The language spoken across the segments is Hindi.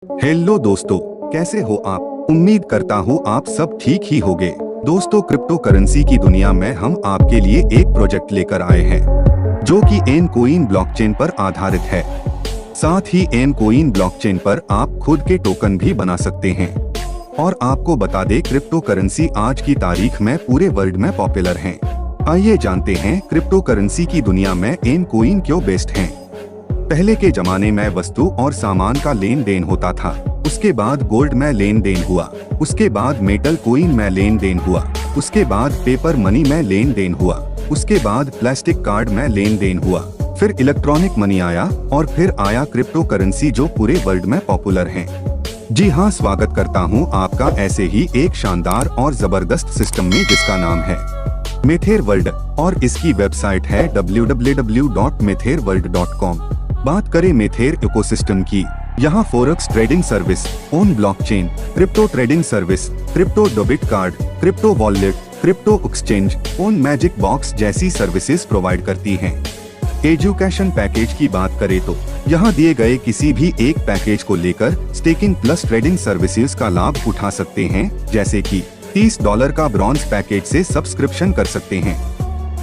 हेलो दोस्तों, कैसे हो आप? उम्मीद करता हूँ आप सब ठीक ही होंगे। दोस्तों, क्रिप्टो करेंसी की दुनिया में हम आपके लिए एक प्रोजेक्ट लेकर आए हैं जो कि एनकोइन ब्लॉकचेन पर आधारित है। साथ ही एनकोइन ब्लॉकचेन पर आप खुद के टोकन भी बना सकते हैं। और आपको बता दें, क्रिप्टो करेंसी आज की तारीख में पूरे वर्ल्ड में पॉपुलर है। आइए जानते हैं क्रिप्टो करेंसी की दुनिया में एनकोइन क्यों बेस्ट है। पहले के जमाने में वस्तु और सामान का लेन देन होता था, उसके बाद गोल्ड में लेन देन हुआ, उसके बाद मेटल कोइन में लेन देन हुआ, उसके बाद पेपर मनी में लेन देन हुआ, उसके बाद प्लास्टिक कार्ड में लेन देन हुआ, फिर इलेक्ट्रॉनिक मनी आया और फिर आया क्रिप्टो करेंसी जो पूरे वर्ल्ड में पॉपुलर है। जी हाँ, स्वागत करता हूँ आपका ऐसे ही एक शानदार और जबरदस्त सिस्टम में जिसका नाम है मेथेर वर्ल्ड और इसकी वेबसाइट है www.metherworld.com। बात करें मेथेर इकोसिस्टम की, यहाँ forex trading service, own blockchain, crypto trading service, crypto debit card, crypto wallet, crypto exchange, own magic box जैसी सर्विसेज प्रोवाइड करती हैं। एजुकेशन पैकेज की बात करें तो यहाँ दिए गए किसी भी एक पैकेज को लेकर स्टेकिंग प्लस ट्रेडिंग सर्विसेज का लाभ उठा सकते हैं, जैसे कि $30 का ब्रॉन्ज पैकेज से सब्सक्रिप्शन कर सकते हैं।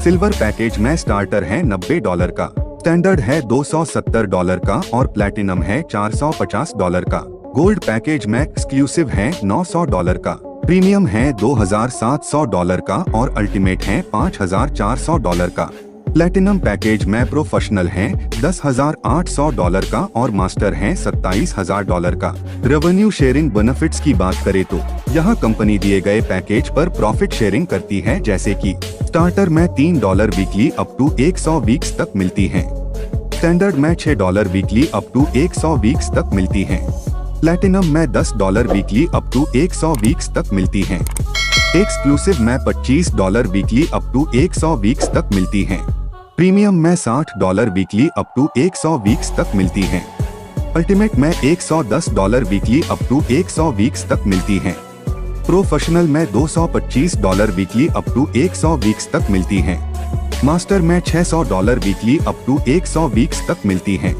सिल्वर पैकेज में स्टार्टर है $90 का, स्टैंडर्ड है $270 का और प्लैटिनम है $450 का। गोल्ड पैकेज में एक्सक्लूसिव है $900 का, प्रीमियम है $2700 का और अल्टीमेट है $5400 का। प्लैटिनम पैकेज में प्रोफेशनल है $10,800 का और मास्टर है $27,000 का। रेवेन्यू शेयरिंग बेनिफिट्स की बात करें तो यहाँ कंपनी दिए गए पैकेज पर प्रॉफिट शेयरिंग करती है, जैसे कि स्टार्टर में $3 वीकली अप टू 100 वीक्स तक मिलती है, स्टैंडर्ड में $6 वीकली अप टू 100 वीक्स तक मिलती है, प्लैटिनम में $10 वीकली अप टू 100 वीक्स तक मिलती है, एक्सक्लूसिव में $25 वीकली अप टू 100 वीक्स तक मिलती है, प्रीमियम में $60 वीकली अप टू 100 वीक्स तक मिलती है, अल्टीमेट में $110 वीकली अप टू 100 वीक्स तक मिलती है, प्रोफेशनल में $225 वीकली अप टू 100 वीक्स तक मिलती है, मास्टर में $600 वीकली अप टू 100 वीक्स तक मिलती है।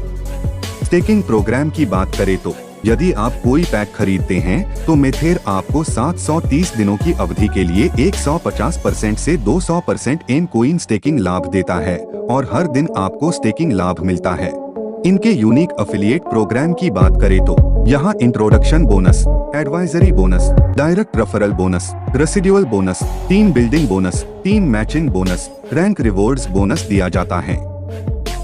स्टेकिंग प्रोग्राम की बात करें तो यदि आप कोई पैक खरीदते हैं तो मेथेर आपको 730 दिनों की अवधि के लिए 150% से 200% एनकोइन स्टेकिंग लाभ देता है और हर दिन आपको स्टेकिंग लाभ मिलता है। इनके यूनिक अफिलिएट प्रोग्राम की बात करें तो यहाँ introduction bonus, advisory bonus, direct referral bonus, residual bonus, team building bonus, team matching bonus, rank rewards bonus दिया जाता है।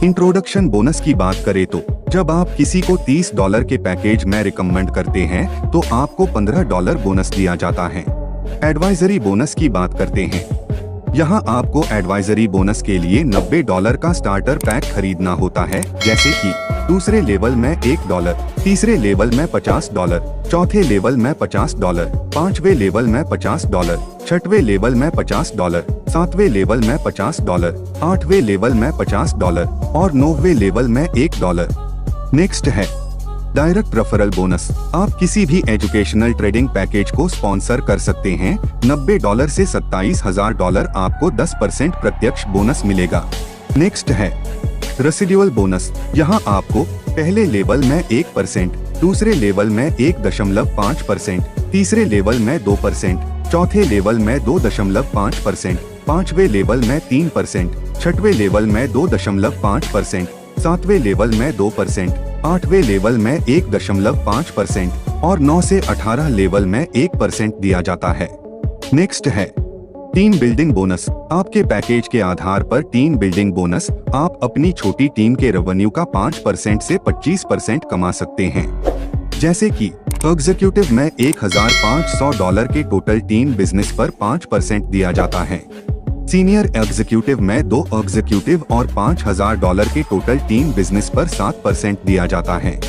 इंट्रोडक्शन बोनस की बात करें तो जब आप किसी को $30 के पैकेज में रिकमेंड करते हैं तो आपको $15 बोनस दिया जाता है। एडवाइजरी बोनस की बात करते हैं, यहाँ आपको एडवाइजरी बोनस के लिए $90 का स्टार्टर पैक खरीदना होता है, जैसे कि दूसरे लेवल में $1, तीसरे लेवल में $50, चौथे लेवल में $50, पांचवे लेवल में $50, छठवें लेवल में $50, सातवें लेवल में $50, आठवें लेवल में $50 और 9वें लेवल में $1। नेक्स्ट है डायरेक्ट रेफरल बोनस। आप किसी भी एजुकेशनल ट्रेडिंग पैकेज को स्पॉन्सर कर सकते हैं। $90 से $27,000 आपको 10% प्रत्यक्ष बोनस मिलेगा। नेक्स्ट है रेसिडुअल बोनस। यहाँ आपको पहले लेवल में 1%, दूसरे लेवल में 1.5%, तीसरे लेवल में 2%, चौथे लेवल में 2.5%, पांचवें लेवल में 3%, छठवें लेवल में 2.5%, सातवें लेवल में 2%, आठवें लेवल में 1.5% और 9 से 18 लेवल में 1% दिया जाता है। नेक्स्ट है टीम बिल्डिंग बोनस। आपके पैकेज के आधार पर टीम बिल्डिंग बोनस आप अपनी छोटी टीम के रेवेन्यू का 5% से 25% कमा सकते हैं, जैसे कि एग्जीक्यूटिव में $1,500 के टोटल टीम बिजनेस पर 5% दिया जाता है, सीनियर एग्जीक्यूटिव में 2 एग्जीक्यूटिव और $5,000 के टोटल टीम बिजनेस पर 7% दिया जाता है,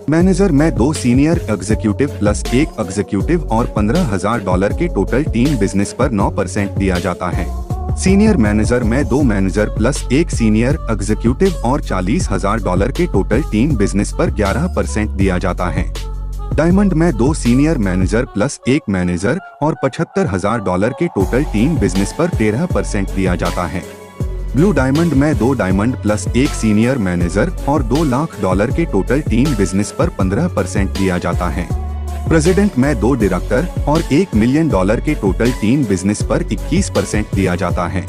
मैनेजर में 2 सीनियर एग्जीक्यूटिव प्लस 1 एग्जीक्यूटिव और $15,000 के टोटल टीम बिजनेस पर 9% दिया जाता है, सीनियर मैनेजर में 2 मैनेजर प्लस 1 सीनियर एग्जीक्यूटिव और $40,000 के टोटल टीम बिजनेस पर 11% दिया जाता है, डायमंड में 2 सीनियर मैनेजर प्लस 1 मैनेजर और $75,000 के टोटल टीम बिजनेस पर 13% दिया जाता है। ब्लू डायमंड में 2 डायमंड प्लस 1 सीनियर मैनेजर और $2 लाख के टोटल टीम बिजनेस पर 15% दिया जाता है। प्रेसिडेंट में 2 डायरेक्टर और $1 मिलियन के टोटल टीम बिजनेस पर 21% दिया जाता है।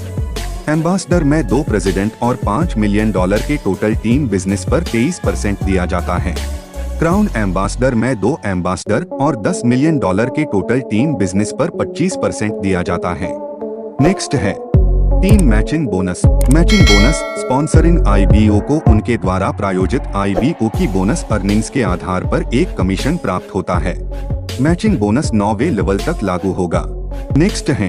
एम्बेसडर में 2 प्रेसिडेंट और $5 मिलियन के टोटल टीम बिजनेस पर 23% दिया जाता है। क्राउन एम्बेसडर में 2 एम्बेसडर और $10 मिलियन के टोटल टीम बिजनेस पर 25% दिया जाता है। नेक्स्ट है team matching bonus. Matching bonus sponsoring IBO को उनके द्वारा प्रायोजित IBO की बोनस अर्निंग्स के आधार पर एक कमीशन प्राप्त होता है। मैचिंग बोनस 9वें लेवल तक लागू होगा। नेक्स्ट है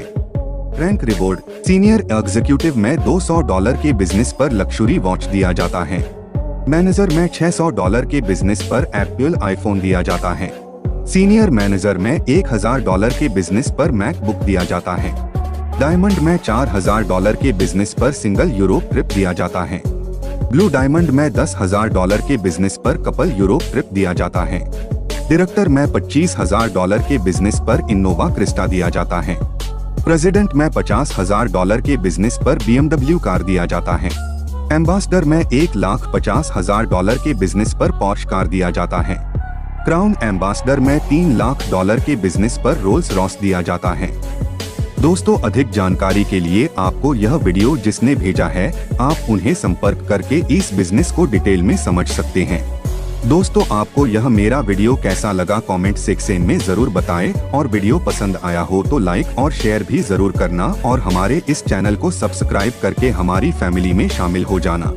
रैंक रिवॉर्ड। सीनियर एग्जीक्यूटिव में $200 के बिजनेस पर लक्जरी वॉच दिया जाता है। मैनेजर में $600 के बिजनेस पर एप्पल आईफोन दिया जाता है। सीनियर मैनेजर में $1000 के बिजनेस पर मैकबुक दिया जाता है। डायमंड में $4000 के बिजनेस पर सिंगल यूरोप ट्रिप दिया जाता है। ब्लू डायमंड में $10,000 के बिजनेस पर कपल यूरोप ट्रिप दिया जाता है। डायरेक्टर में $25,000 के बिजनेस पर इनोवा क्रिस्टा दिया जाता है। प्रेसिडेंट में $50,000 के बिजनेस पर BMW कार दिया जाता है। एम्बेसडर में $1,50,000 के बिजनेस पर पॉर्श कार दिया जाता है। क्राउन एम्बेसडर में $3 लाख के बिजनेस पर रोल्स रॉयस दिया जाता है। दोस्तों, अधिक जानकारी के लिए आपको यह वीडियो जिसने भेजा है, आप उन्हें संपर्क करके इस बिजनेस को डिटेल में समझ सकते हैं। दोस्तों, आपको यह मेरा वीडियो कैसा लगा कमेंट सेक्शन में जरूर बताएं और वीडियो पसंद आया हो तो लाइक और शेयर भी जरूर करना और हमारे इस चैनल को सब्सक्राइब करके हमारी फैमिली में शामिल हो जाना।